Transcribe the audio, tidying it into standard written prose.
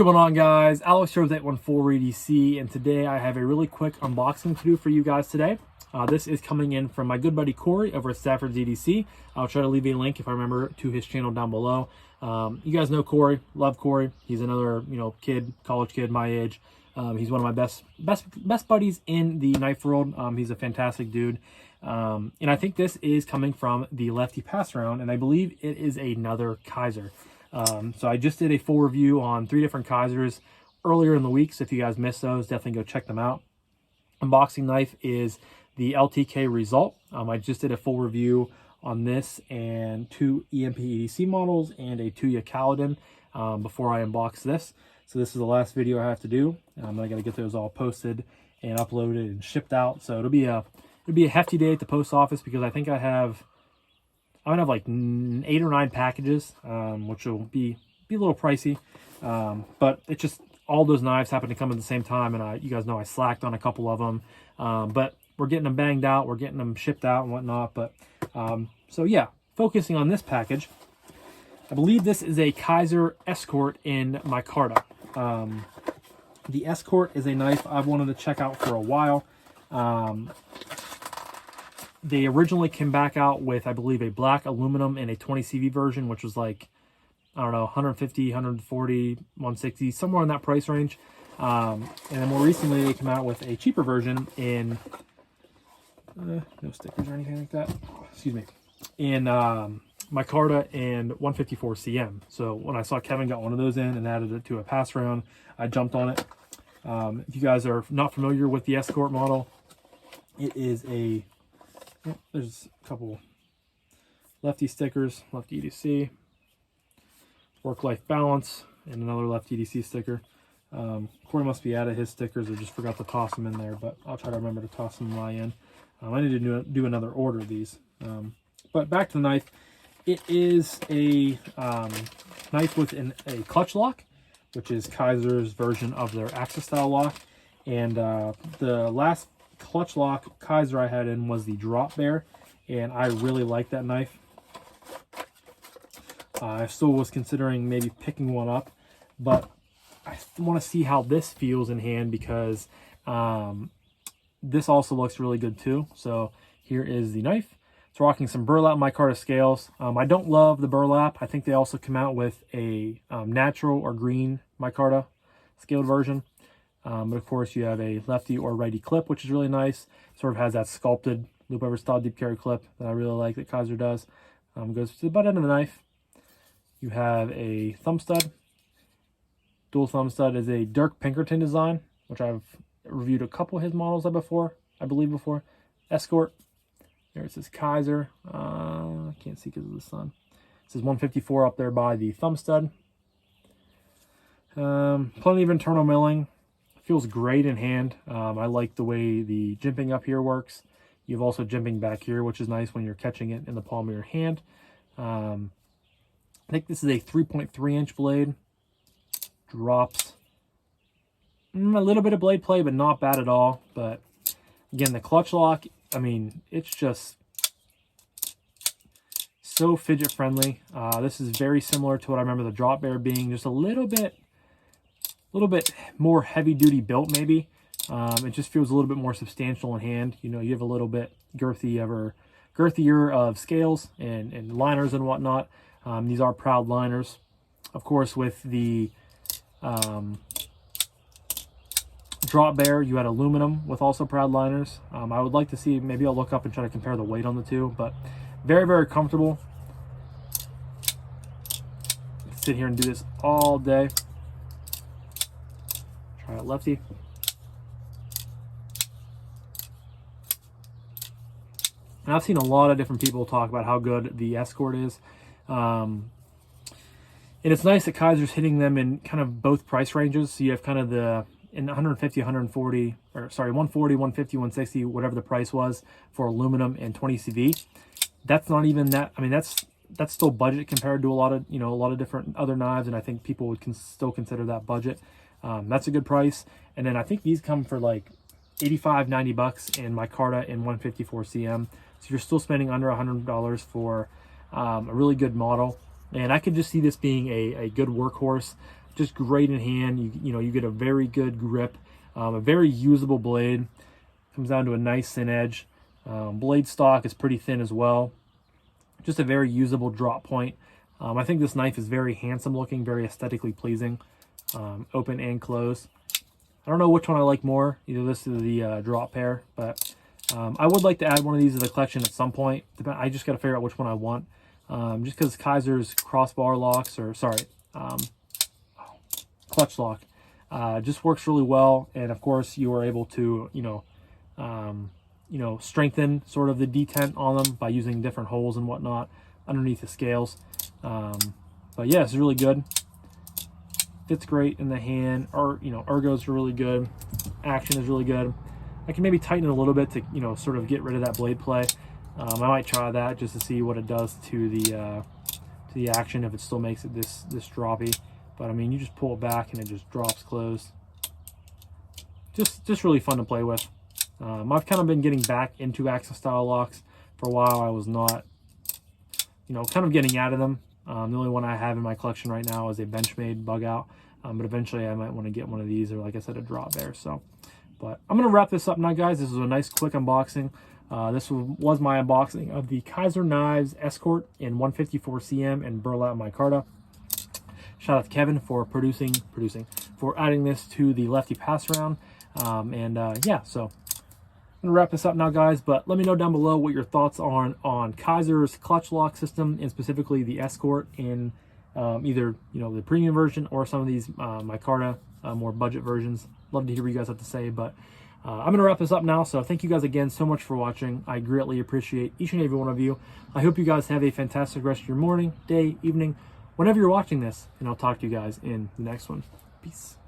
going on, guys? Alex here with 814 EDC, and today I have a really quick unboxing to do for you guys today. This is coming in from my good buddy Corey over at Stafford's EDC. I'll try to leave a link if I remember to his channel down below. You guys know Corey, love Corey. He's another kid, college kid my age. He's one of my best buddies in the knife world. He's a fantastic dude. And I think this is coming from the Lefty passaround, and I believe it is another Kizer. So I just did a full review on 3 different Kizers earlier in the week, so if you guys missed those, definitely go check them out. Unboxing knife is the LTK Result. I just did a full review on this and 2 EMP EDC models and a Tuya Kaladin before I unbox this. So this is the last video I have to do. I got to get those all posted and uploaded and shipped out. So it'll be a hefty day at the post office because I think I'm gonna have like 8 or 9 packages, which will be a little pricey. But it's just all those knives happen to come at the same time, and you guys know I slacked on a couple of them. But we're getting them banged out, we're getting them shipped out and whatnot. But so yeah, focusing on this package, I believe this is a Kizer Escort in micarta. The Escort is a knife I've wanted to check out for a while. They originally came back out with, I believe, a black aluminum and a 20 CV version, which was like, I don't know, 150, 140, 160, somewhere in that price range. And then more recently, they came out with a cheaper version in, no stickers or anything like that, excuse me, in micarta and 154 CM. So when I saw Kevin got one of those in and added it to a pass round, I jumped on it. If you guys are not familiar with the Escort model, it is a, there's a couple Lefty stickers, Lefty EDC, work-life balance, and another Lefty EDC sticker. Corey must be out of his stickers or just forgot to toss them in there, but I'll try to remember to toss them in my end. I need to do another order of these. But back to the knife. It is a knife with a clutch lock, which is Kizer's version of their Axis style lock. And the last clutch lock Kizer I had in was the Drop Bear, and I really like that knife. I still was considering maybe picking one up, but I want to see how this feels in hand because this also looks really good too. So here is the knife. It's rocking some burlap micarta scales. I don't love the burlap. I think they also come out with a natural or green micarta scaled version. But of course you have a lefty or righty clip, which is really nice. Sort of has that sculpted loop over style deep carry clip that I really like that Kizer does. Goes to the butt end of the knife. You have a thumb stud. Dual thumb stud is a Dirk Pinkerton design, which I've reviewed a couple of his models I believe before. Escort. There it says Kizer. I can't see because of the sun. It says 154 up there by the thumb stud. Plenty of internal milling. Feels great in hand. I like the way the jimping up here works. You have also jimping back here, which is nice when you're catching it in the palm of your hand. I think this is a 3.3 inch blade. Drops a little bit of blade play, but not bad at all. But again, the clutch lock, I mean, it's just so fidget friendly. This is very similar to what I remember the Drop Bear being, just a little bit more heavy duty built maybe. It just feels a little bit more substantial in hand. You have a little bit girthier of scales and liners and whatnot. These are proud liners. Of course, with the Drop Bear, you had aluminum with also proud liners. I would like to see, maybe I'll look up and try to compare the weight on the two, but very, very comfortable. Sit here and do this all day. Try it lefty. And I've seen a lot of different people talk about how good the Escort is. And it's nice that Kizer's hitting them in kind of both price ranges. So you have kind of the in 150, 140, or sorry, 140, 150, 160, whatever the price was for aluminum and 20 CV. That's not even that. I mean, that's still budget compared to a lot of different other knives, and I think people would still consider that budget. That's a good price. And then I think these come for like 85, 90 bucks in micarta and 154 CM. So you're still spending under $100 for a really good model. And I could just see this being a good workhorse just great in hand. You get a very good grip, a very usable blade. Comes down to a nice thin edge. Blade stock is pretty thin as well. Just a very usable drop point. I think this knife is very handsome looking, very aesthetically pleasing, open and closed. I don't know which one I like more, either this or the drop pair, but I would like to add one of these to the collection at some point. I just got to figure out which one I want. Just because Kizer's crossbar locks, or sorry, clutch lock, just works really well. And of course, you are able to, strengthen sort of the detent on them by using different holes and whatnot underneath the scales. But yeah, it's really good. Fits great in the hand, or ergo's really good. Action is really good. I can maybe tighten it a little bit to sort of get rid of that blade play. I might try that just to see what it does to the action, if it still makes it this droppy. But I mean, you just pull it back and it just drops closed. Just really fun to play with. I've kind of been getting back into access style locks. For a while I was not, kind of getting out of them. The only one I have in my collection right now is a Benchmade bug out, but eventually I might want to get one of these, or like I said, a drop bear. So, but I'm going to wrap this up now, guys. This was a nice quick unboxing. This was my unboxing of the Kizer Knives Escort in 154 cm and burlap micarta. Shout out to Kevin for for adding this to the Lefty passaround. Yeah, so I'm going to wrap this up now, guys, but let me know down below what your thoughts are on Kizer's clutch lock system, and specifically the Escort in either, the premium version or some of these micarta, more budget versions. Love to hear what you guys have to say, but I'm going to wrap this up now. So thank you guys again so much for watching. I greatly appreciate each and every one of you. I hope you guys have a fantastic rest of your morning, day, evening, whenever you're watching this, and I'll talk to you guys in the next one. Peace.